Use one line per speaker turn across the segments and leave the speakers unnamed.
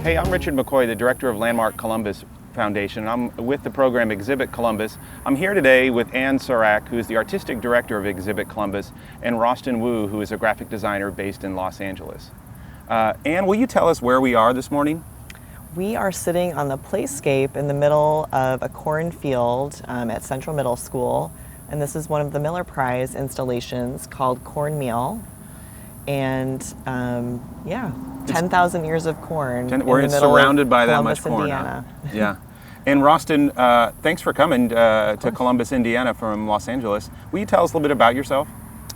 Hey, I'm Richard McCoy, the director of Landmark Columbus Foundation. I'm with the program Exhibit Columbus. I'm here today with Ann Sorak, who is the artistic director of Exhibit Columbus, and Rostin Wu, who is a graphic designer based in Los Angeles. Ann, will you tell us where we are this morning?
We are sitting on the playscape in the middle of a cornfield at Central Middle School, and this is one of the Miller Prize installations called Cornmeal. And 10,000 ears of corn.
We're surrounded by that much corn.
Indiana.
Yeah. And Rostin, thanks for coming to Columbus, Indiana from Los Angeles. Will you tell us a little bit about yourself?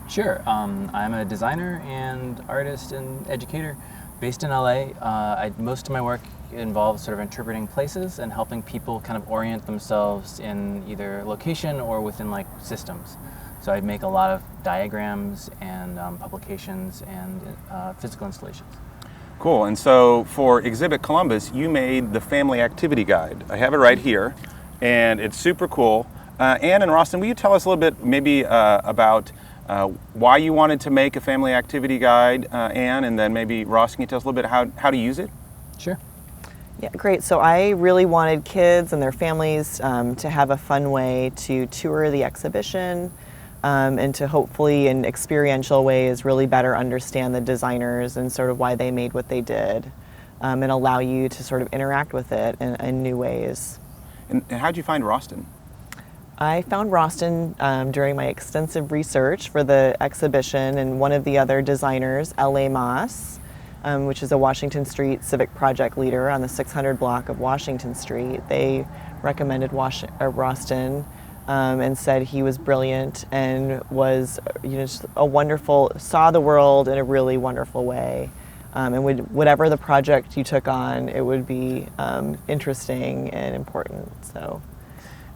Sure. I'm a designer and artist and educator based in LA. Most of my work involves sort of interpreting places and helping people kind of orient themselves in either location or within like systems. So I make a lot of diagrams and publications and physical installations.
Cool. And so for Exhibit Columbus, you made the family activity guide. I have it right here, and it's super cool. Ann and Rostin, will you tell us a little bit maybe about why you wanted to make a family activity guide, Ann, and then maybe Ross, can you tell us a little bit how to use it?
Sure.
Yeah, great. So I really wanted kids and their families to have a fun way to tour the exhibition and to hopefully in experiential ways really better understand the designers and sort of why they made what they did and allow you to sort of interact with it in new ways.
And how'd you find Rostin?
I found Rostin during my extensive research for the exhibition, and one of the other designers, L.A. Moss, which is a Washington Street civic project leader on the 600 block of Washington Street. They recommended Rostin and said he was brilliant and was just a wonderful, saw the world in a really wonderful way. And whatever the project you took on, it would be interesting and important.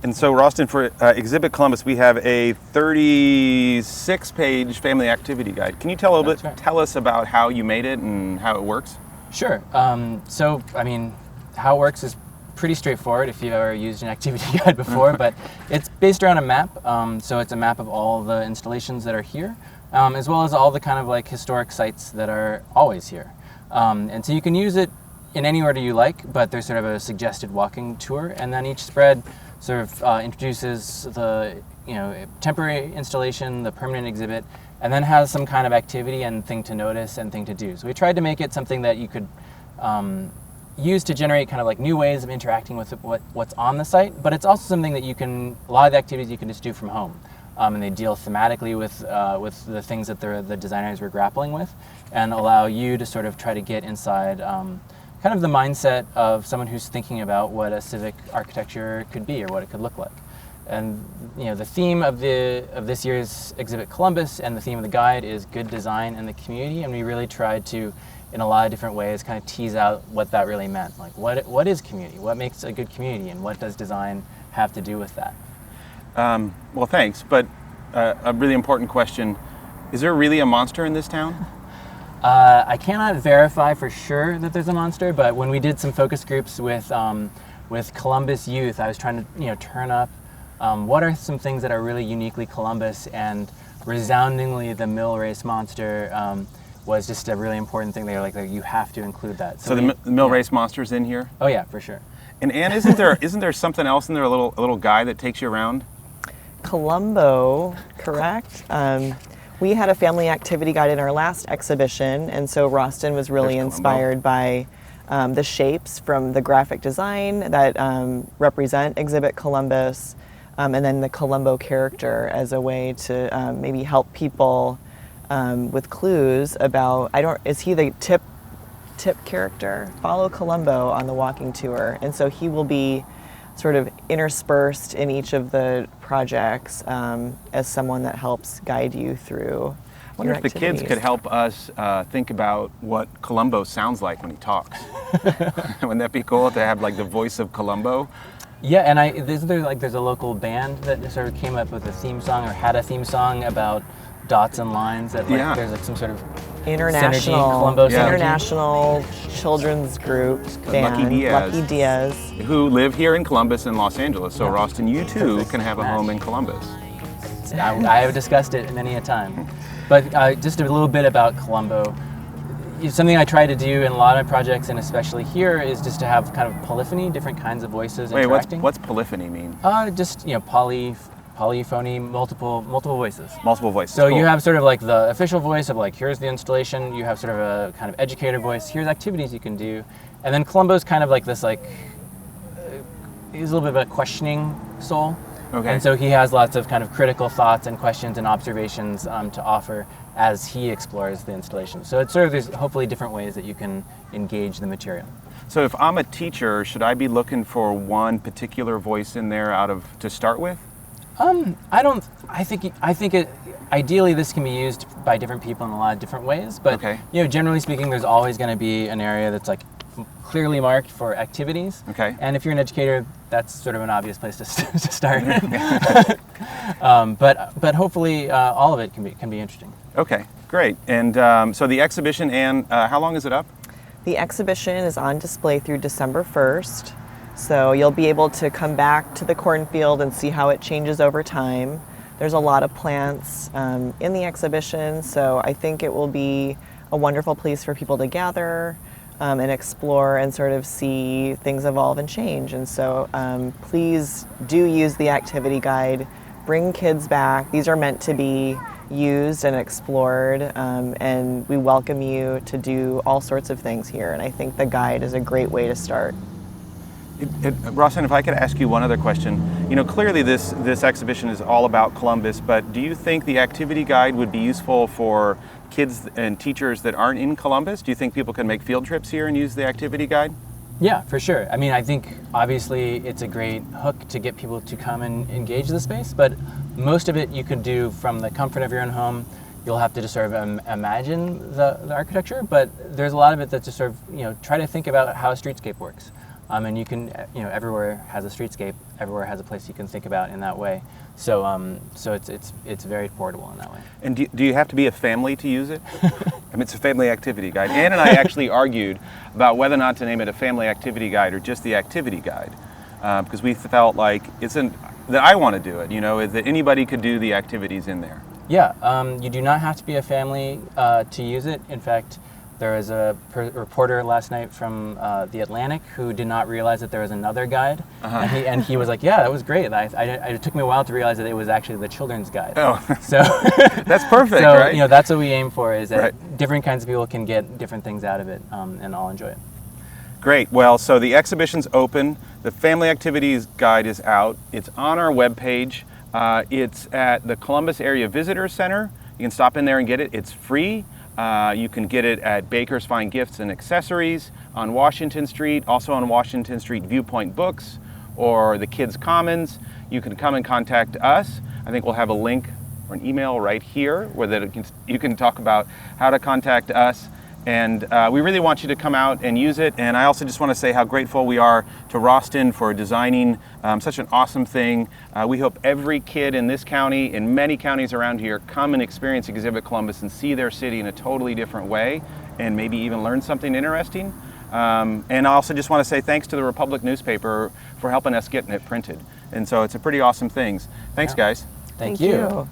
And so, Rostin, for Exhibit Columbus, we have a 36-page family activity guide. Can you tell us about how you made it and how it works?
Sure. So, how it works is pretty straightforward if you've ever used an activity guide before, but it's based around a map. So it's a map of all the installations that are here, as well as all the kind of like historic sites that are always here. And so you can use it in any order you like, but there's sort of a suggested walking tour, and then each spread sort of introduces the temporary installation, the permanent exhibit, and then has some kind of activity and thing to notice and thing to do. So we tried to make it something that you could use to generate kind of like new ways of interacting with what's on the site, but it's also something that a lot of the activities you can just do from home. And they deal thematically with the things that the designers were grappling with, and allow you to sort of try to get inside kind of the mindset of someone who's thinking about what a civic architecture could be or what it could look like. And the theme of this year's Exhibit Columbus and the theme of the guide is good design in the community, and we really tried to, in a lot of different ways, kind of tease out what that really meant. Like what is community? What makes a good community, and what does design have to do with that?
Well, thanks, but a really important question. Is there really a monster in this town?
I cannot verify for sure that there's a monster, but when we did some focus groups with Columbus youth, I was trying to turn up what are some things that are really uniquely Columbus, and resoundingly the mill race monster was just a really important thing. They were like, you have to include that.
So the mill race monster's in here?
Oh yeah, for sure.
And Ann, isn't there something else in there, a little guy that takes you around?
Colombo, correct? We had a family activity guide in our last exhibition, and so Rostin was really inspired by the shapes from the graphic design that represent Exhibit Columbus, and then the Colombo character as a way to maybe help people with clues about, is he the tip character? Follow Colombo on the walking tour. And so he will be sort of interspersed in each of the projects as someone that helps guide you through.
I wonder if the kids could help us think about what Columbo sounds like when he talks. Wouldn't that be cool to have like the voice of Columbo?
Yeah, and there's a local band that sort of came up with a theme song or had a theme song about dots and lines that there's like some sort of
international children's group band, Lucky Diaz,
who live here in Columbus and Los Angeles. So Rostin, you too can have a home in Columbus.
I have discussed it many a time. But just a little bit about Colombo. something I try to do in a lot of projects, and especially here, is just to have kind of polyphony, different kinds of voices
Wait,
interacting.
what's polyphony mean?
Just polyphony, multiple voices.
Multiple voices.
So
cool.
you have sort of like the official voice of like, here's the installation. You have sort of a kind of educator voice. Here's activities you can do, and then Columbo's kind of like this like he's a little bit of a questioning soul.
Okay.
And so he has lots of kind of critical thoughts and questions and observations to offer as he explores the installation. So it's sort of, there's hopefully different ways that you can engage the material.
So if I'm a teacher, should I be looking for one particular voice in there to start with?
I think it ideally this can be used by different people in a lot of different ways, but
Okay.
Generally speaking, there's always going to be an area that's like clearly marked for activities.
Okay.
And if you're an educator, that's sort of an obvious place to start. But hopefully all of it can be interesting.
Okay, great. And so the exhibition, and how long is it up?
The exhibition is on display through December 1st. So you'll be able to come back to the cornfield and see how it changes over time. There's a lot of plants in the exhibition, so I think it will be a wonderful place for people to gather and explore and sort of see things evolve and change. And so please do use the activity guide. Bring kids back. These are meant to be used and explored, and we welcome you to do all sorts of things here. And I think the guide is a great way to start.
Rossin, if I could ask you one other question. Clearly this exhibition is all about Columbus, but do you think the activity guide would be useful for kids and teachers that aren't in Columbus? Do you think people can make field trips here and use the activity guide?
Yeah, for sure. I mean, I think obviously it's a great hook to get people to come and engage the space, but most of it you could do from the comfort of your own home. You'll have to just sort of imagine the architecture, but there's a lot of it that just sort of, try to think about how a streetscape works. And you can, everywhere has a streetscape, everywhere has a place you can think about in that way. So, it's very portable in that way.
And do you have to be a family to use it? I mean, it's a family activity guide. Ann and I actually argued about whether or not to name it a family activity guide or just the activity guide, because we felt like that I want to do it. That anybody could do the activities in there.
Yeah, you do not have to be a family to use it. In fact, there was a reporter last night from The Atlantic who did not realize that there was another guide, and he was like, "Yeah, that was great." It took me a while to realize that it was actually the children's guide.
Oh,
so
that's perfect,
so,
right?
that's what we aim for, is that
Right.
different kinds of people can get different things out of it, and all enjoy it.
Great. Well, so the exhibition's open. The Family Activities Guide is out. It's on our webpage. It's at the Columbus Area Visitor Center. You can stop in there and get it. It's free. You can get it at Baker's Fine Gifts and Accessories on Washington Street, also on Washington Street Viewpoint Books or the Kids Commons. You can come and contact us. I think we'll have a link or an email right here where you can talk about how to contact us. And we really want you to come out and use it. And I also just want to say how grateful we are to Rostin for designing such an awesome thing. We hope every kid in this county, in many counties around here, come and experience Exhibit Columbus and see their city in a totally different way and maybe even learn something interesting. And I also just want to say thanks to the Republic newspaper for helping us getting it printed. And so it's a pretty awesome thing. Thanks, guys.
Thank you.